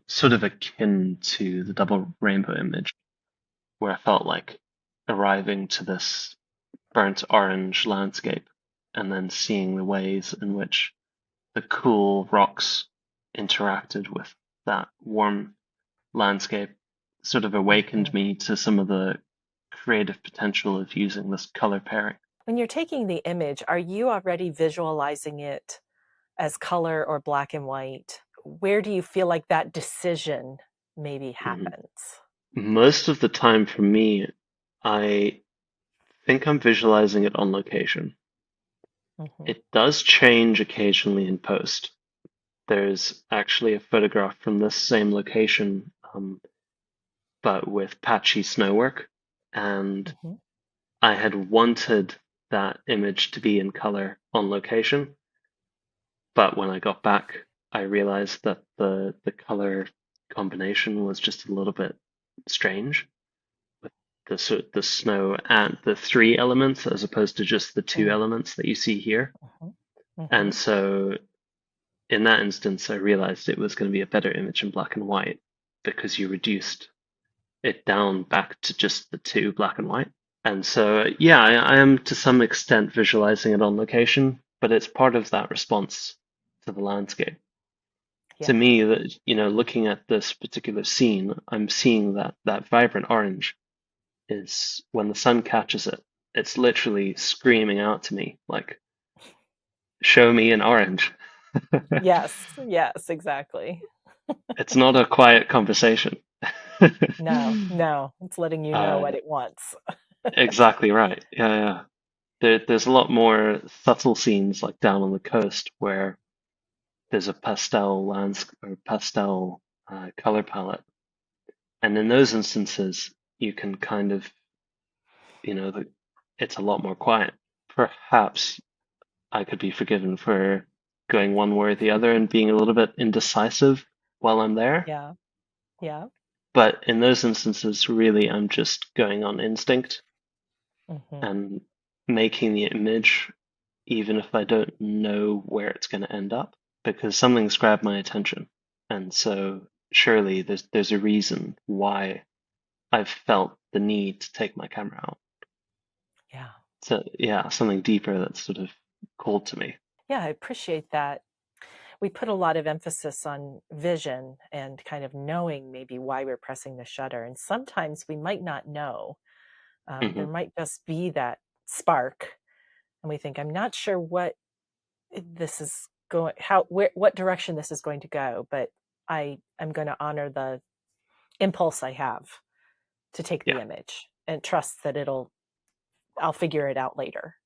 sort of akin to the double rainbow image, where I felt like arriving to this burnt orange landscape and then seeing the ways in which the cool rocks interacted with that warm landscape sort of awakened Hmm. me to some of the creative potential of using this color pairing. When you're taking the image, are you already visualizing it as color or black and white? Where do you feel like that decision maybe Mhm. happens? Most of the time for me, I think I'm visualizing it on location. Hmm. It does change occasionally in post. There's actually a photograph from this same location, but with patchy snowwork, and Hmm. I had wanted that image to be in color on location, but when I got back, I realized that the color combination was just a little bit strange with the snow and the three elements as opposed to just the two Hmm. elements that you see here. Hmm. Hmm. And so in that instance, I realized it was going to be a better image in black and white because you reduced it down back to just the two black and white. And so, yeah, I am to some extent visualizing it on location, but it's part of that response to the landscape. To Yeah. me, that looking at this particular scene, I'm seeing that vibrant orange is when the sun catches it, it's literally screaming out to me like, "Show me an orange." Yes. Yes, exactly. It's not a quiet conversation. No, no, it's letting you know what Uh, it wants. exactly right. Yeah, yeah. There's a lot more subtle scenes like down on the coast where there's a pastel landscape or pastel color palette, and in those instances you can kind of it's a lot more quiet. Perhaps I could be forgiven for going one way or the other and being a little bit indecisive while I'm there, Yeah, yeah. but in those instances, really, I'm just going on instinct Mhm. and making the image, even if I don't know where it's going to end up, because something's grabbed my attention. And so surely there's a reason why I've felt the need to take my camera out. Yeah. So yeah, something deeper that's sort of called to me. Yeah, I appreciate that. We put a lot of emphasis on vision and kind of knowing maybe why we're pressing the shutter. And sometimes we might not know. There Hmm. might just be that spark, and we think, I'm not sure what this is going, what direction this is going to go, but I am going to honor the impulse I have to take the Yeah. image and trust that I'll figure it out later.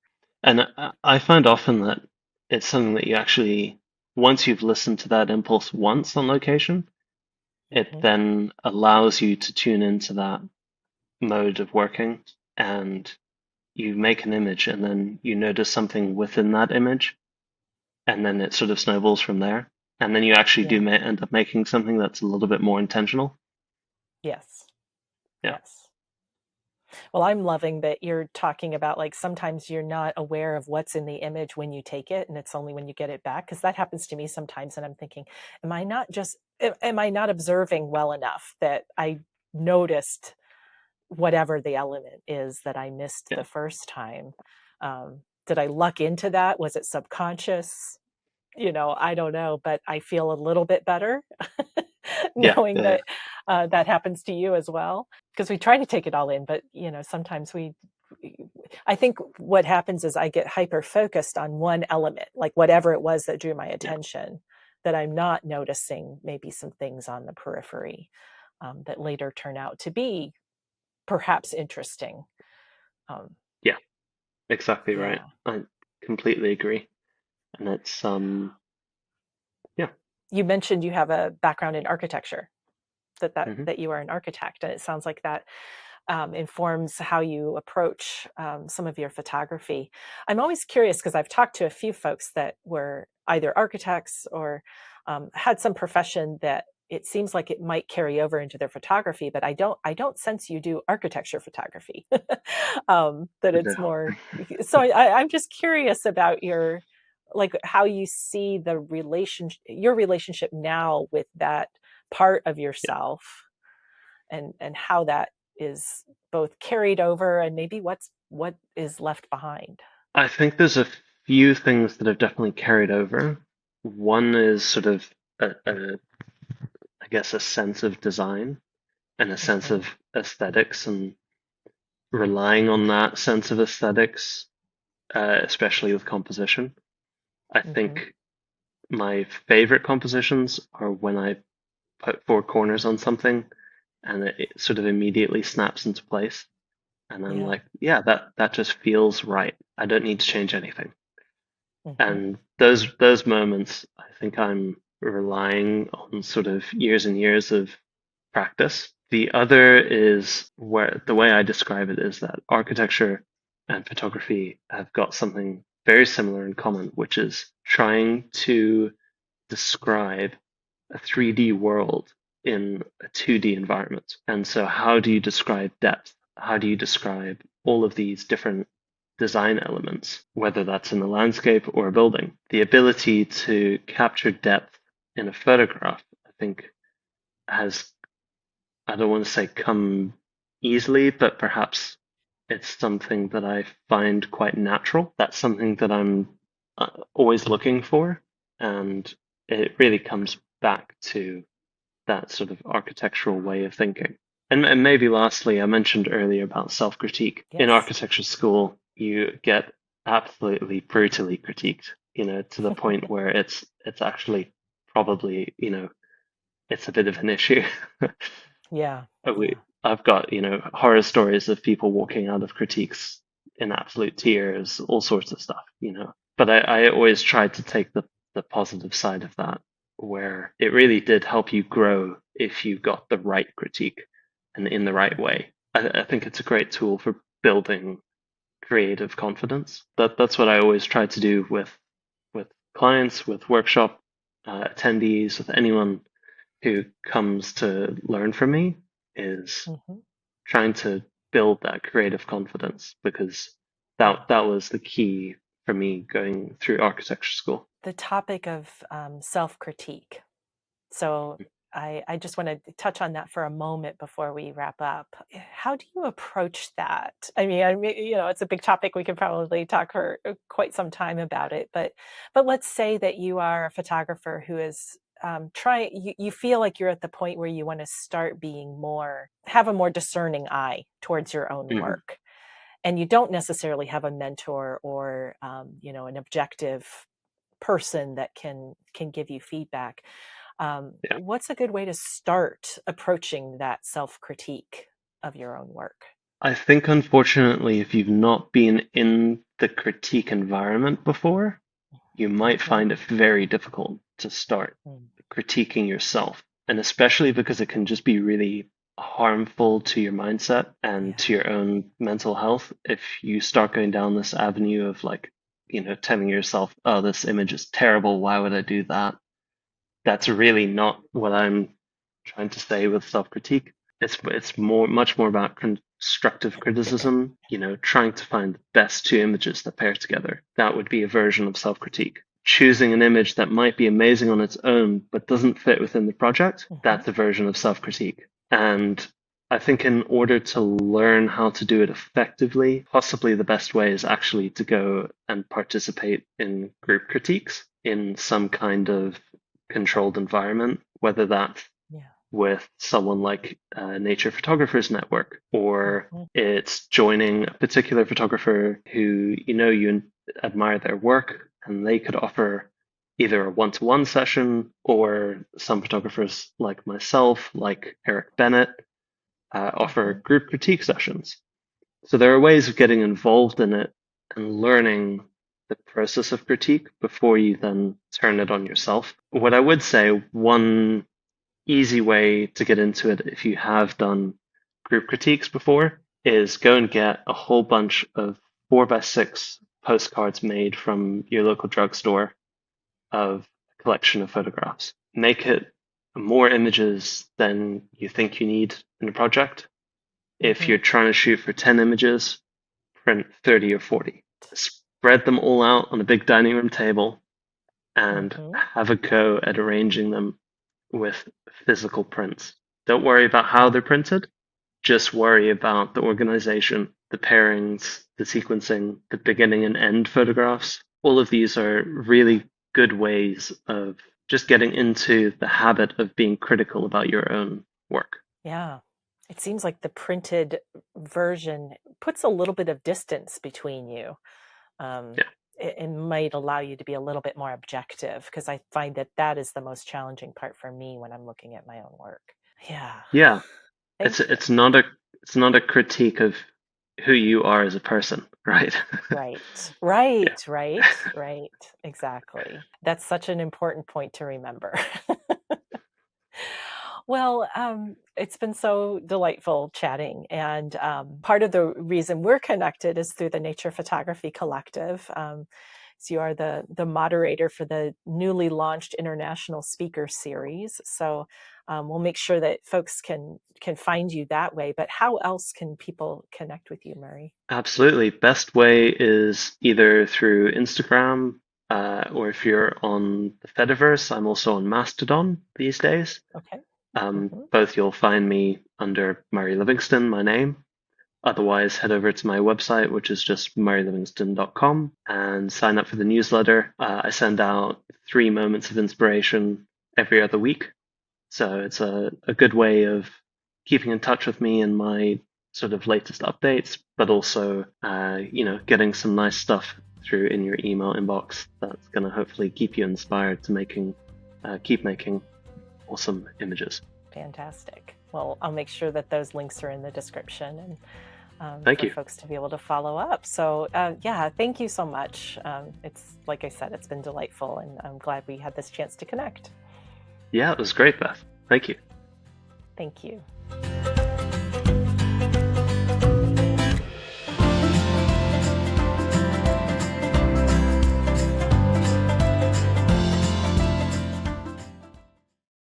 And I find often that it's something that you actually, once you've listened to that impulse once on location, it Hmm. then allows you to tune into that mode of working, and you make an image and then you notice something within that image, and then it sort of snowballs from there. And then you actually do Yeah. end up making something that's a little bit more intentional. Yes. Yeah. Yes. Well, I'm loving that you're talking about like sometimes you're not aware of what's in the image when you take it, and it's only when you get it back. Because that happens to me sometimes, and I'm thinking, am I not observing well enough that I noticed whatever the element is that I missed Yeah. the first time? Did I luck into that? Was it subconscious? I don't know, but I feel a little bit better Yeah. knowing Yeah. that that happens to you as well. Because we try to take it all in, but sometimes I think what happens is I get hyper focused on one element, like whatever it was that drew my Yeah. attention, that I'm not noticing maybe some things on the periphery that later turn out to be perhaps interesting. Um, Yeah. Exactly right. yeah. I completely agree. And it's yeah. You mentioned you have a background in architecture, Hmm. that you are an architect, and it sounds like that informs how you approach some of your photography. I'm always curious because I've talked to a few folks that were either architects or had some profession that it seems like it might carry over into their photography, but I don't sense you do architecture photography. That it's No. more. So I'm just curious about like how you see your relationship now with that part of Yeah. yourself, and how that is both carried over and maybe what is left behind. I think there's a few things that have definitely carried over. One is sort of I guess, a sense of design and a sense Hmm. of aesthetics, and relying on that sense of aesthetics, especially with composition. I Hmm. think my favorite compositions are when I put four corners on something and it sort of immediately snaps into place. And I'm Yeah. like, yeah, that just feels right. I don't need to change anything. Hmm. And those moments, I think I'm relying on sort of years and years of practice. The other is where the way I describe it is that architecture and photography have got something very similar in common, which is trying to describe a 3D world in a 2D environment. And so, how do you describe depth? How do you describe all of these different design elements, whether that's in a landscape or a building? The ability to capture depth in a photograph, I think, has, I don't want to say come easily, but perhaps it's something that I find quite natural. That's something that I'm always looking for. And it really comes back to that sort of architectural way of thinking. And maybe lastly, I mentioned earlier about self-critique. In Yes. architecture school, you get absolutely brutally critiqued, to the point where it's actually probably, it's a bit of an issue. Yeah. We, Yeah. I've got, horror stories of people walking out of critiques in absolute tears, all sorts of stuff, But I always tried to take the positive side of that, where it really did help you grow if you got the right critique and in the right Hmm. way. I think it's a great tool for building creative confidence. That's what I always try to do with clients, with workshop attendees, with anyone who comes to learn from me, is Hmm. trying to build that creative confidence, because Yeah. that was the key for me going through architecture school. The topic of self critique. So I just want to touch on that for a moment before we wrap up. How do you approach that? I mean, it's a big topic. We could probably talk for quite some time about it. But let's say that you are a photographer who is trying. You feel like you're at the point where you want to start have a more discerning eye towards your own Mhm. work, and you don't necessarily have a mentor or an objective person that can give you feedback. Yeah. What's a good way to start approaching that self critique of your own work? I think, unfortunately, if you've not been in the critique environment before, you might Mhm. find it very difficult to start critiquing yourself. And especially because it can just be really harmful to your mindset and Yeah. to your own mental health if you start going down this avenue of like, telling yourself, oh, this image is terrible. Why would I do that? That's really not what I'm trying to say with self-critique. It's much more about constructive criticism, trying to find the best two images that pair together. That would be a version of self-critique. Choosing an image that might be amazing on its own but doesn't fit within the project, Mhm. that's a version of self-critique. And I think in order to learn how to do it effectively, possibly the best way is actually to go and participate in group critiques in some kind of controlled environment, whether that's Yeah. with someone like Nature Photographers Network, or Mhm. it's joining a particular photographer who you admire their work, and they could offer either a one-to-one session, or some photographers like myself, like Eric Bennett, offer Mhm. group critique sessions. So there are ways of getting involved in it and learning the process of critique before you then turn it on yourself. What I would say, one easy way to get into it if you have done group critiques before is go and get a whole bunch of 4x6 postcards made from your local drugstore of a collection of photographs. Make it more images than you think you need in a project. If you're Mhm. trying to shoot for 10 images, print 30 or 40. Spread them all out on a big dining room table and Mhm. have a go at arranging them with physical prints. Don't worry about how Yeah. they're printed. Just worry about the organization, the pairings, the sequencing, the beginning and end photographs. All of these are really good ways of just getting into the habit of being critical about your own work. Yeah. It seems like the printed version puts a little bit of distance between you. Um, Yeah. it might allow you to be a little bit more objective because I find that that is the most challenging part for me when I'm looking at my own work. Yeah. Yeah. It's Thank you. it's not a it's not a critique of who you are as a person, right? Right. Yeah. Right. Right. Right. Exactly. That's such an important point to remember. Well, it's been so delightful chatting. And part of the reason we're connected is through the Nature Photography Collective. So you are the moderator for the newly launched International Speaker Series. So we'll make sure that folks can find you that way. But how else can people connect with you, Murray? Absolutely. Best way is either through Instagram, or if you're on the Fediverse, I'm also on Mastodon these days. Okay. Hmm. Both you'll find me under Murray Livingston, my name. Otherwise, head over to my website, which is just murraylivingston.com, and sign up for the newsletter. I send out 3 moments of inspiration every other week. So it's a good way of keeping in touch with me and my sort of latest updates, but also, getting some nice stuff through in your email inbox that's going to hopefully keep you inspired to keep making awesome images. Fantastic. Well, I'll make sure that those links are in the description and Thank for you. folks to be able to follow up. So, yeah, thank you so much. It's like I said, it's been delightful, and I'm glad we had this chance to connect. Yeah, it was great, Beth. Thank you. Thank you.